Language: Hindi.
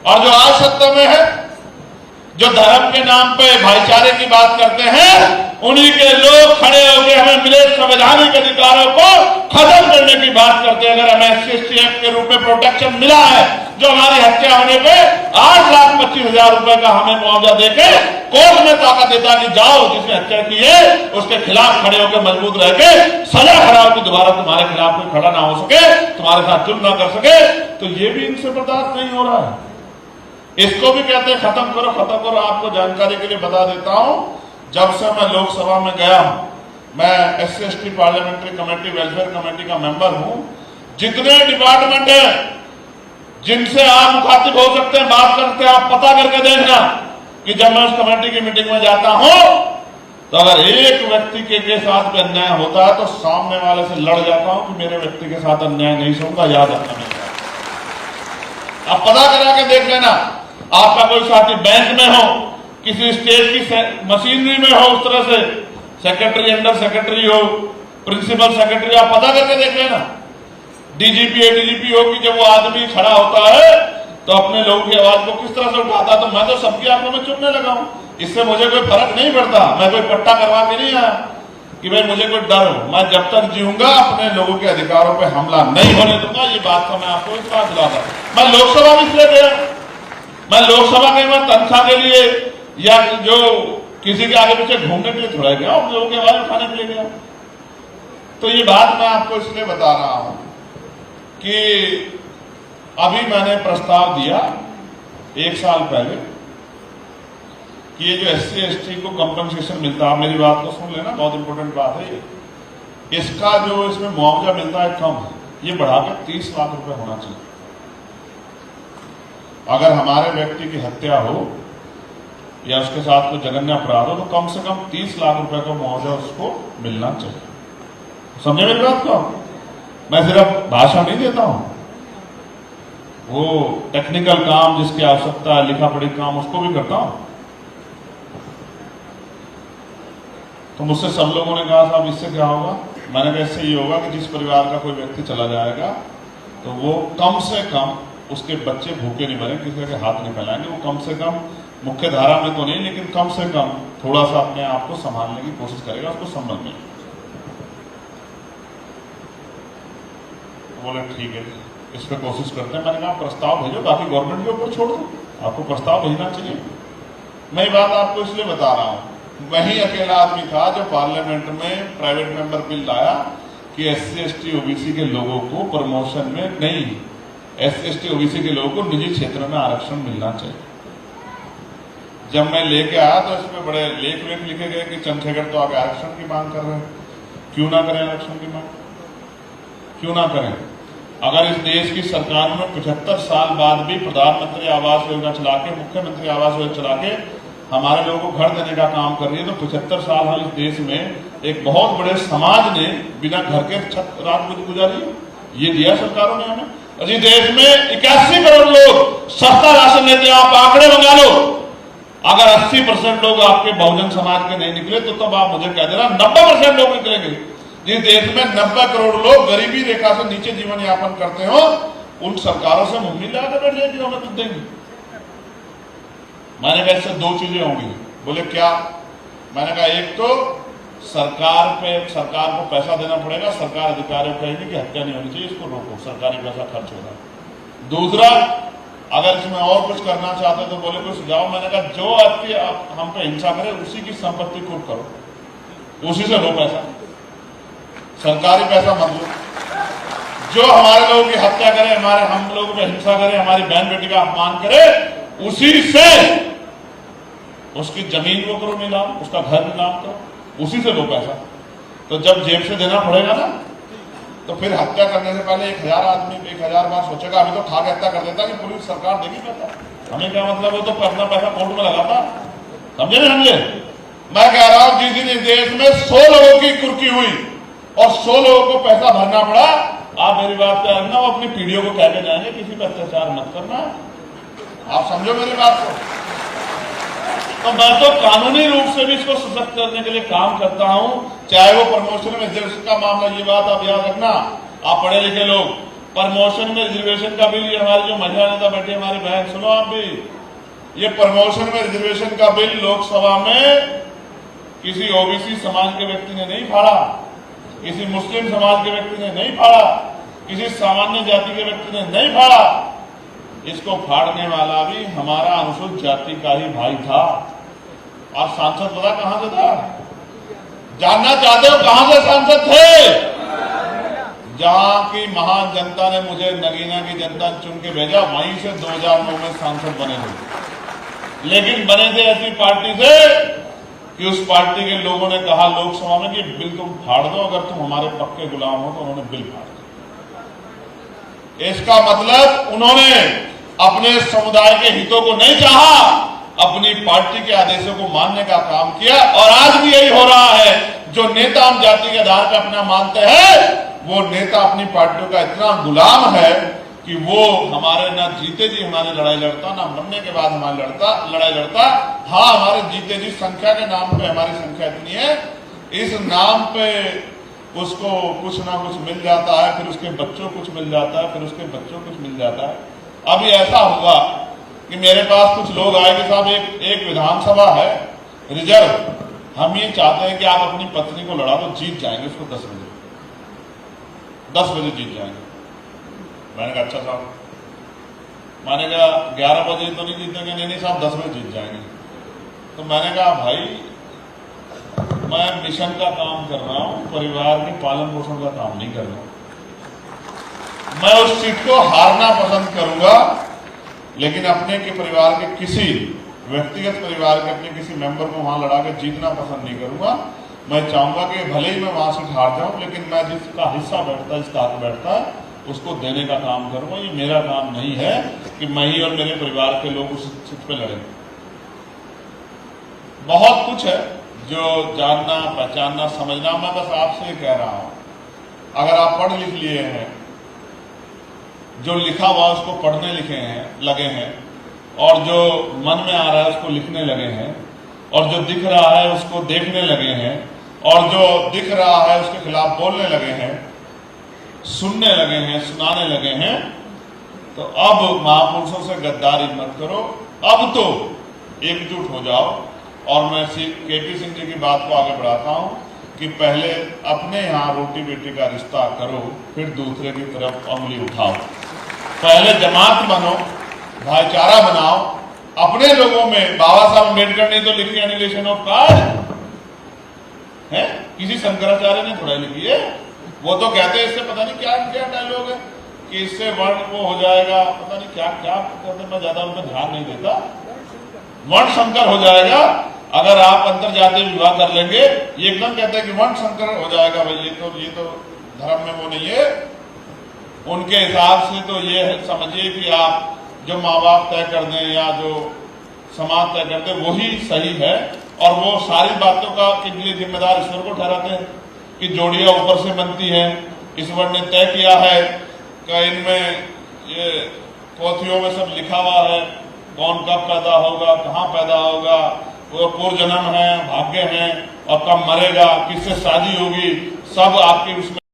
और जो आज सत्ता में है, जो धर्म के नाम पे भाईचारे की बात करते हैं, उन्हीं के लोग खड़े होकर हमें मिले संवैधानिक अधिकारों को खत्म करने की बात करते हैं। अगर हमें SC/ST एक्ट के रूप में प्रोटेक्शन मिला है, जो हमारी हत्या होने पे 8,25,000 रुपए का हमें मुआवजा देके कोर्ट में ताकत देता कि जाओ जिसने हत्या की है उसके खिलाफ खड़े होकर मजबूत रह के सजा कराओ कि दोबारा तुम्हारे खिलाफ कोई खड़ा ना हो सके, तुम्हारे साथ जुल्म ना कर सके। तो ये भी इनसे बर्दाश्त नहीं हो रहा है। इसको भी कहते हैं खत्म करो खत्म करो। आपको जानकारी के लिए बता देता हूं, जब से मैं लोकसभा में गया हूं, मैं SC/ST parliamentary committee welfare committee का मेंबर हूं। जितने डिपार्टमेंट है जिनसे आप मुखातिब हो सकते हैं, बात करते हैं, आप पता करके देखना कि जब मैं उस कमेटी की मीटिंग में जाता हूं तो अगर एक व्यक्ति के साथ भी अन्याय होता है तो सामने वाले से लड़ जाता हूं कि मेरे व्यक्ति के साथ अन्याय नहीं होगा, याद रखना मेरे। आप पता करा के देख लेना, आपका कोई साथी बैंक में हो, किसी स्टेट की मशीनरी में हो, उस तरह से सेक्रेटरी, अंडर सेक्रेटरी हो, प्रिंसिपल सेक्रेटरी, आप पता करके देख लेना। DGP ADGP हो कि जब वो आदमी खड़ा होता है तो अपने लोगों की आवाज को किस तरह से उठाता, तो मैं तो सबकी आंखों में चुभने लगा हूं। इससे मुझे कोई फर्क नहीं पड़ता, मैं कोई पट्टा करवा के नहीं आया कि भाई मुझे कोई डर हो। मैं जब तक जीऊंगा अपने लोगों के अधिकारों पर हमला नहीं होने दूंगा, ये बात का मैं आपको इस बात दिलाता हूं। मैं लोकसभा में इसलिए गया, मैं लोकसभा में मैं तनख्वाह के लिए या जो किसी के आगे पीछे घूमने के लिए थोड़ा गया, उन लोगों की आवाज उठाने के लिए गया। तो ये बात मैं आपको इसलिए बता रहा हूं कि अभी मैंने प्रस्ताव दिया 1 साल पहले कि ये जो SC/ST को कंपनसेशन मिलता है, आप मेरी बात को सुन लेना, बहुत इंपॉर्टेंट बात है ये। इसका जो इसमें मुआवजा मिलता है कम है, ये बढ़ाकर 30 लाख रुपए होना चाहिए। अगर हमारे व्यक्ति की हत्या हो या उसके साथ कोई जघन्य अपराध हो तो कम से कम 30 लाख रुपए का मुआवजा उसको मिलना चाहिए। समझे मेरी बात को? मैं सिर्फ भाषण नहीं देता हूं, वो टेक्निकल काम जिसकी आवश्यकता है, लिखा पढ़ी काम, उसको भी करता हूं। तो मुझसे सब लोगों ने कहा साहब इससे क्या होगा? मैंने कहा इससे ये होगा कि जिस परिवार का कोई व्यक्ति चला जाएगा तो वो कम से कम उसके बच्चे भूखे नहीं मरे, किसी के हाथ नहीं फैलाएंगे। वो कम से कम मुख्य धारा में तो नहीं, लेकिन कम से कम थोड़ा सा अपने आप को संभालने की कोशिश करेगा, उसको संभल में। बोले ठीक है, इस पर कोशिश करते हैं। मैंने कहा प्रस्ताव भेजो, बाकी गवर्नमेंट के ऊपर छोड़ दो, आपको प्रस्ताव भेजना चाहिए। मैं ये बात आपको इसलिए बता रहा हूं, वही अकेला आदमी था जो पार्लियामेंट में प्राइवेट मेंबर बिल लाया कि SC/ST OBC के लोगों को प्रमोशन में नहीं, SC/ST OBC के लोगों को निजी क्षेत्र में आरक्षण मिलना चाहिए। जब मैं लेके आया तो इसमें बड़े लेख वेख लिखे गए कि चंद्रशेखर तो आगे आरक्षण की मांग कर रहे हैं। क्यों ना करें आरक्षण की मांग? क्यों ना करें? अगर इस देश की सरकार ने 75 साल बाद भी प्रधानमंत्री आवास योजना चला के, मुख्यमंत्री आवास योजना चला के हमारे लोगों को घर देने का काम कर रही है, तो 75 साल हम इस देश में एक बहुत बड़े समाज ने बिना घर के छत रात गुजारी, ये दिया सरकारों ने हमें। अजी देश में 81 करोड़ लोग सस्ता राशन लेते हैं, आप आंकड़े मंगा लो। अगर 80% लोग आपके बहुजन समाज के नहीं निकले तो तब आप मुझे कह देना 90% लोग निकलेंगे। जिस देश में 90 करोड़ लोग गरीबी रेखा से नीचे जीवन यापन करते हो, उन सरकारों से मुंह मिला कर बैठ जाएगी, हमें कुछ देंगी। मैंने कहा इससे 2 चीजें होंगी। बोले क्या? मैंने कहा एक तो सरकार को पैसा देना पड़ेगा, सरकार अधिकारियों को कहेगी कि हत्या नहीं होनी चाहिए, इसको रोको, सरकारी पैसा खर्च होगा। दूसरा, अगर इसमें और कुछ करना चाहते तो बोले कोई सुझाव। मैंने कहा जो आपकी हम पे हिंसा करे उसी की संपत्ति को करो, उसी से लो पैसा, सरकारी पैसा मत लो। जो हमारे लोगों की हत्या करे, हम लोगों पे हिंसा करे, हमारी बहन बेटी का अपमान करे, उसी से उसकी जमीन को करो नीलाम, उसका घर नीलाम करो, उसी से लो पैसा। तो जब जेब से देना पड़ेगा ना, तो फिर हत्या करने से पहले 1000 आदमी 1000 बार सोचेगा। अभी तो ठाक हत्या कर देता कि पुलिस सरकार देगी पैसा, हमें क्या मतलब? वो तो अपना पैसा कोर्ट में लगाता। समझे ना? समझे? मैं कह रहा हूं जिस दिन इस देश में 100 लोगों की कुर्की हुई और 100 लोगों को पैसा भरना पड़ा, आप मेरी बात पे रखना, वो अपनी पीढ़ियों को कह के जाएंगे किसी पर अत्याचार मत करना। आप समझो मेरी बात को। तो मैं तो कानूनी रूप से भी इसको सशक्त करने के लिए काम करता हूं, चाहे वो प्रमोशन में जिसका मामला। ये बात आप याद रखना, आप पढ़े लिखे लोग, प्रमोशन में रिजर्वेशन का बिल, ये हमारी जो महिला नेता बैठे हमारे बहन, सुनो आप भी, ये प्रमोशन में रिजर्वेशन का बिल लोकसभा में किसी ओबीसी समाज के व्यक्ति ने नहीं फाड़ा, किसी मुस्लिम समाज के व्यक्ति ने नहीं फाड़ा, किसी सामान्य जाति के व्यक्ति ने नहीं फाड़ा। इसको फाड़ने वाला भी हमारा अनुसूचित जाति का ही भाई था। और सांसद पता कहां से था? जानना चाहते हो कहां से सांसद थे? जहां की महान जनता ने मुझे, नगीना की जनता चुन के भेजा, वहीं से 2009 में सांसद बने थे। लेकिन बने थे ऐसी पार्टी से कि उस पार्टी के लोगों ने कहा लोकसभा में कि बिल तुम फाड़ दो, अगर तुम हमारे पक्के गुलाम हो तो उन्होंने बिल फाड़ दिया। इसका मतलब उन्होंने अपने समुदाय के हितों को नहीं चाहा, अपनी पार्टी के आदेशों को मानने का काम किया। और आज भी यही हो रहा है। जो नेता हम जाति के आधार पर अपना मानते हैं, वो नेता अपनी पार्टियों का इतना गुलाम है कि वो हमारे ना जीते जी हमारे लड़ाई लड़ता, ना मरने के बाद हमारी लड़ाई लड़ता। हाँ, हमारे जीते जी संख्या के नाम पे हमारी संख्या इतनी है, इस नाम पे उसको कुछ ना कुछ मिल जाता है, फिर उसके बच्चों कुछ मिल जाता है, फिर उसके बच्चों कुछ मिल जाता है। अभी ऐसा हुआ कि मेरे पास कुछ लोग आए कि साहब एक विधानसभा है रिजर्व, हम ये चाहते हैं कि आप अपनी पत्नी को लड़ा दो, जीत जाएंगे उसको 10 बजे जीत जाएंगे। मैंने कहा अच्छा साहब, मैंने कहा 11 बजे तो नहीं जीतेंगे? नहीं साहब 10 बजे जीत जाएंगे। तो मैंने कहा भाई, मैं मिशन का काम कर रहा हूं, परिवार के पालन पोषण का काम नहीं कर रहा हूं। मैं उस सीट को हारना पसंद करूंगा, लेकिन अपने के परिवार के किसी व्यक्तिगत परिवार के अपने किसी मेंबर को वहां लड़ा के जीतना पसंद नहीं करूंगा। मैं चाहूंगा कि भले ही मैं वहां से हार जाऊं, लेकिन मैं जिसका हिस्सा बैठता है, जिसका हक बैठता है, उसको देने का काम करूंगा। ये मेरा काम नहीं है कि मैं ही और मेरे परिवार के लोग उस सीट पे लड़ें। बहुत कुछ है जो जानना, पहचानना, समझना। मैं बस आपसे कह रहा हूं, अगर आप पढ़ लिख लिए हैं, जो लिखा हुआ उसको पढ़ने लगे हैं, और जो मन में आ रहा है उसको लिखने लगे हैं, और जो दिख रहा है उसको देखने लगे हैं, और जो दिख रहा है उसके खिलाफ बोलने लगे हैं, सुनने लगे हैं, सुनाने लगे हैं, तो अब महापुरुषों से गद्दारी मत करो। अब तो एकजुट हो जाओ। और मैं केपी सिंह जी की बात को आगे बढ़ाता हूं कि पहले अपने यहां रोटी बेटी का रिश्ता करो, फिर दूसरे की तरफ उंगली उठाओ। पहले जमात बनो, भाईचारा बनाओ। अपने लोगों में बाबा साहब अम्बेडकर ने तो लिखी एनिलेशन ऑफ कास्ट है, किसी शंकराचार्य ने थोड़ा लिखी है। वो तो कहते हैं इससे पता नहीं क्या क्या डायलॉग है कि इससे वर्ण वो हो जाएगा, पता नहीं क्या क्या कहते, मैं ज्यादा उन पर ध्यान नहीं देता। वर्ण संकर हो जाएगा अगर आप अंतर जातीय विवाह कर लेंगे। ये एकदम कहते हैं कि वर्ण संकर हो जाएगा। भाई ये तो धर्म में वो नहीं है। उनके हिसाब से तो ये समझिए कि आप जो माँ बाप तय कर दें या जो समाज तय कर दे वही सही है, और वो सारी बातों का के लिए जिम्मेदार ईश्वर को ठहराते हैं कि जोड़ियां ऊपर से बनती हैं। ईश्वर ने तय किया है कि इनमें ये पोथियों में सब लिखा हुआ है, कौन कब पैदा होगा, कहाँ पैदा होगा, वो पूर्व जन्म है, भाग्य है, और कब मरेगा, किससे शादी होगी, सब आपके उसमें